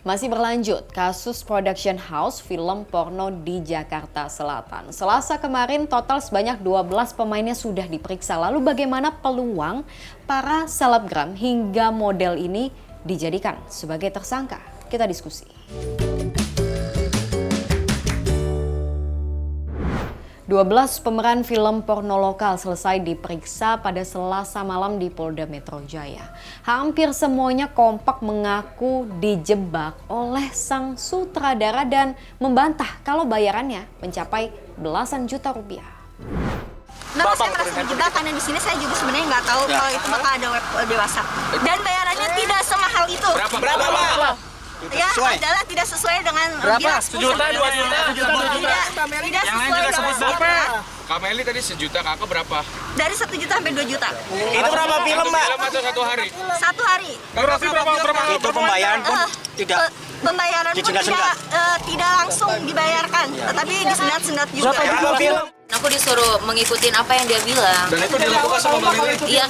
Masih berlanjut, kasus production house film porno di Jakarta Selatan. Selasa kemarin total sebanyak 12 pemainnya sudah diperiksa. Lalu bagaimana peluang para selebgram hingga model ini dijadikan sebagai tersangka? Kita diskusi. 12 pemeran film porno lokal selesai diperiksa pada Selasa malam di Polda Metro Jaya. Hampir semuanya kompak mengaku dijebak oleh sang sutradara dan membantah kalau bayarannya mencapai belasan juta rupiah. Kenapa saya merasa dijebak? Karena di sini saya juga sebenarnya nggak tahu kalau itu bakal ada web dewasa. Dan bayarannya tidak semahal itu. Berapa? Ya, adalah tidak sesuai dengan Berapa? Sejuta, 2 juta, tidak sesuai dengan berapa? Kak Meli tadi sejuta, kakak berapa? Dari 1 juta sampai 2 juta. Itu berapa film, Mbak? Film atau satu hari? Satu hari. Itu pembayaran pun tidak Pembayaran pun tidak langsung dibayarkan, tetapi disendat-sendat juga. berapa film? Aku disuruh mengikutin apa yang dia bilang. Dan itu dilakukan sama Mbak Meli? Iya,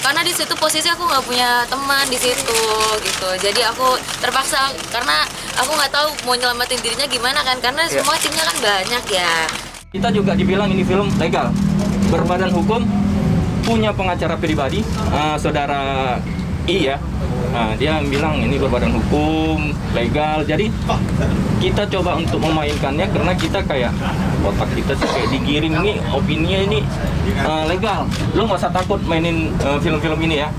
karena di situ posisi aku nggak punya teman di situ gitu. Jadi aku terpaksa karena aku nggak tahu mau nyelamatin dirinya gimana kan, karena semua timnya kan banyak ya. Kita juga dibilang ini film legal, berbadan hukum, punya pengacara pribadi, saudara I ya. Nah, dia bilang ini berbadan hukum, legal. Jadi kita coba untuk memainkannya karena kita kayak otak kita sih kayak digiring ini opininya ini legal. Lo nggak usah takut mainin film-film ini ya.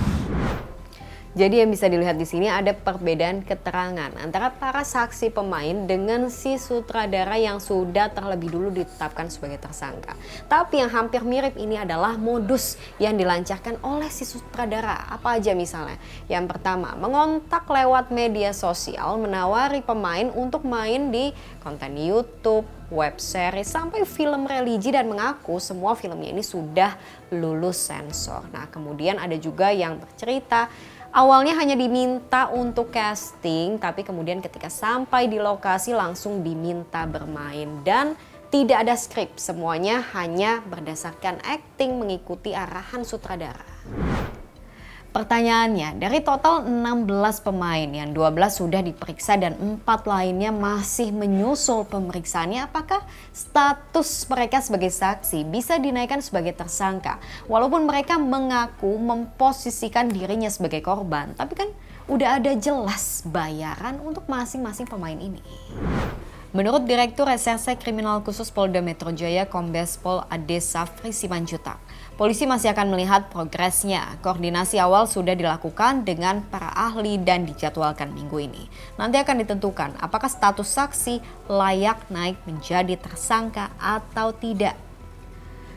Jadi yang bisa dilihat di sini ada perbedaan keterangan antara para saksi pemain dengan si sutradara yang sudah terlebih dulu ditetapkan sebagai tersangka. Tapi yang hampir mirip ini adalah modus yang dilancarkan oleh si sutradara. Apa aja misalnya? Yang pertama, mengontak lewat media sosial, menawari pemain untuk main di konten YouTube, web series, sampai film religi dan mengaku semua filmnya ini sudah lulus sensor. Nah, kemudian ada juga yang bercerita awalnya hanya diminta untuk casting, tapi kemudian ketika sampai di lokasi langsung diminta bermain dan tidak ada skrip, semuanya hanya berdasarkan acting mengikuti arahan sutradara. Pertanyaannya, dari total 16 pemain yang 12 sudah diperiksa dan 4 lainnya masih menyusul pemeriksaannya, apakah status mereka sebagai saksi bisa dinaikkan sebagai tersangka? Walaupun mereka mengaku memposisikan dirinya sebagai korban, tapi kan udah ada jelas bayaran untuk masing-masing pemain ini. Menurut Direktur Reserse Kriminal Khusus Polda Metro Jaya Kombes Pol Ade Safri Simanjuntak, polisi masih akan melihat progresnya. Koordinasi awal sudah dilakukan dengan para ahli dan dijadwalkan minggu ini. Nanti akan ditentukan apakah status saksi layak naik menjadi tersangka atau tidak.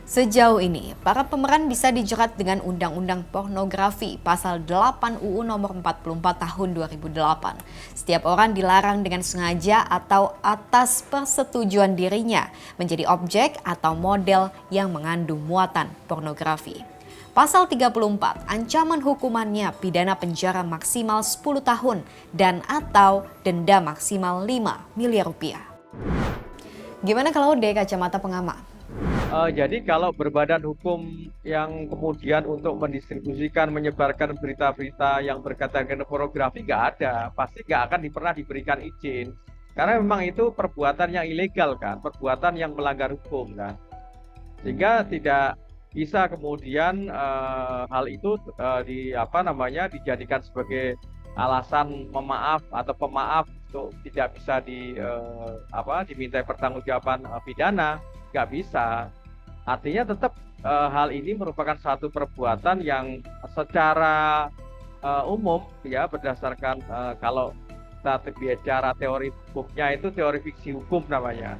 Sejauh ini, para pemeran bisa dijerat dengan Undang-Undang Pornografi Pasal 8 UU Nomor 44 Tahun 2008. Setiap orang dilarang dengan sengaja atau atas persetujuan dirinya menjadi objek atau model yang mengandung muatan pornografi. Pasal 34, ancaman hukumannya pidana penjara maksimal 10 tahun dan atau denda maksimal 5 miliar rupiah. Gimana kalau dari kacamata pengamat? Jadi kalau berbadan hukum yang kemudian untuk mendistribusikan, menyebarkan berita-berita yang berkaitan dengan pornografi nggak ada, pasti nggak akan pernah diberikan izin. Karena memang itu perbuatan yang ilegal kan, perbuatan yang melanggar hukum kan. Sehingga tidak bisa kemudian hal itu dijadikan sebagai alasan memaaf atau pemaaf untuk tidak bisa dimintai pertanggungjawaban pidana, nggak bisa. Artinya tetap hal ini merupakan satu perbuatan yang secara umum ya berdasarkan kalau kita bicara teori hukumnya itu teori fiksi hukum namanya.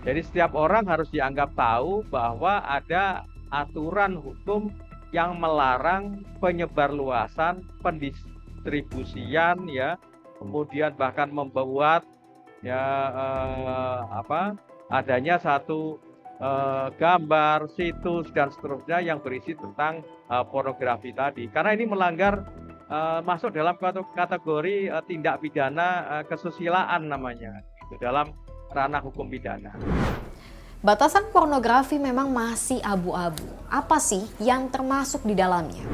Jadi setiap orang harus dianggap tahu bahwa ada aturan hukum yang melarang penyebarluasan, pendistribusian ya, kemudian bahkan membuat adanya satu gambar, situs dan seterusnya yang berisi tentang pornografi tadi. Karena ini melanggar masuk dalam kategori tindak pidana kesusilaan namanya, itu dalam ranah hukum pidana. Batasan pornografi memang masih abu-abu. Apa sih yang termasuk di dalamnya?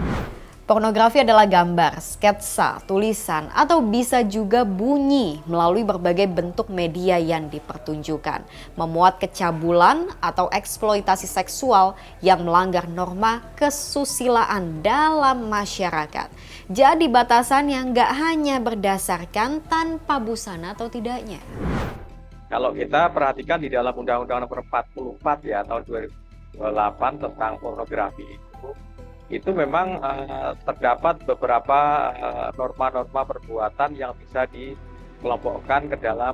Pornografi adalah gambar, sketsa, tulisan, atau bisa juga bunyi melalui berbagai bentuk media yang dipertunjukkan. Memuat kecabulan atau eksploitasi seksual yang melanggar norma kesusilaan dalam masyarakat. Jadi batasan yang nggak hanya berdasarkan tanpa busana atau tidaknya. Kalau kita perhatikan di dalam Undang-Undang Nomor 44 ya tahun 2008 tentang pornografi itu memang terdapat beberapa norma-norma perbuatan yang bisa dikelompokkan ke dalam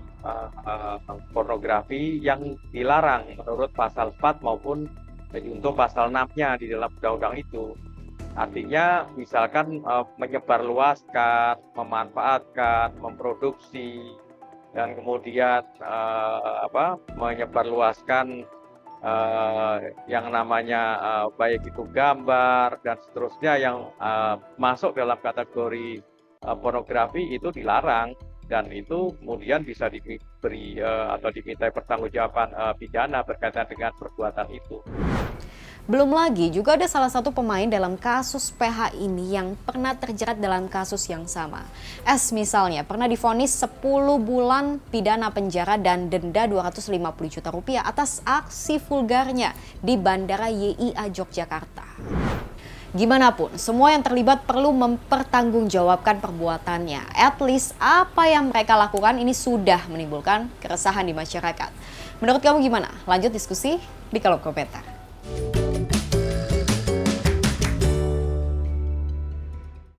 pornografi yang dilarang menurut pasal 4 maupun untuk pasal 6-nya di dalam undang-undang itu. Artinya misalkan menyebarluaskan, memanfaatkan, memproduksi, dan kemudian menyebarluaskan yang namanya baik itu gambar dan seterusnya yang masuk dalam kategori pornografi itu dilarang, dan itu kemudian bisa diberi atau dimintai pertanggungjawaban pidana berkaitan dengan perbuatan itu. Belum lagi juga ada salah satu pemain dalam kasus PH ini yang pernah terjerat dalam kasus yang sama. S misalnya pernah divonis 10 bulan pidana penjara dan denda 250 juta rupiah atas aksi vulgarnya di Bandara YIA Yogyakarta. Gimana pun, semua yang terlibat perlu mempertanggungjawabkan perbuatannya. At least apa yang mereka lakukan ini sudah menimbulkan keresahan di masyarakat. Menurut kamu gimana? Lanjut diskusi di kolom komentar.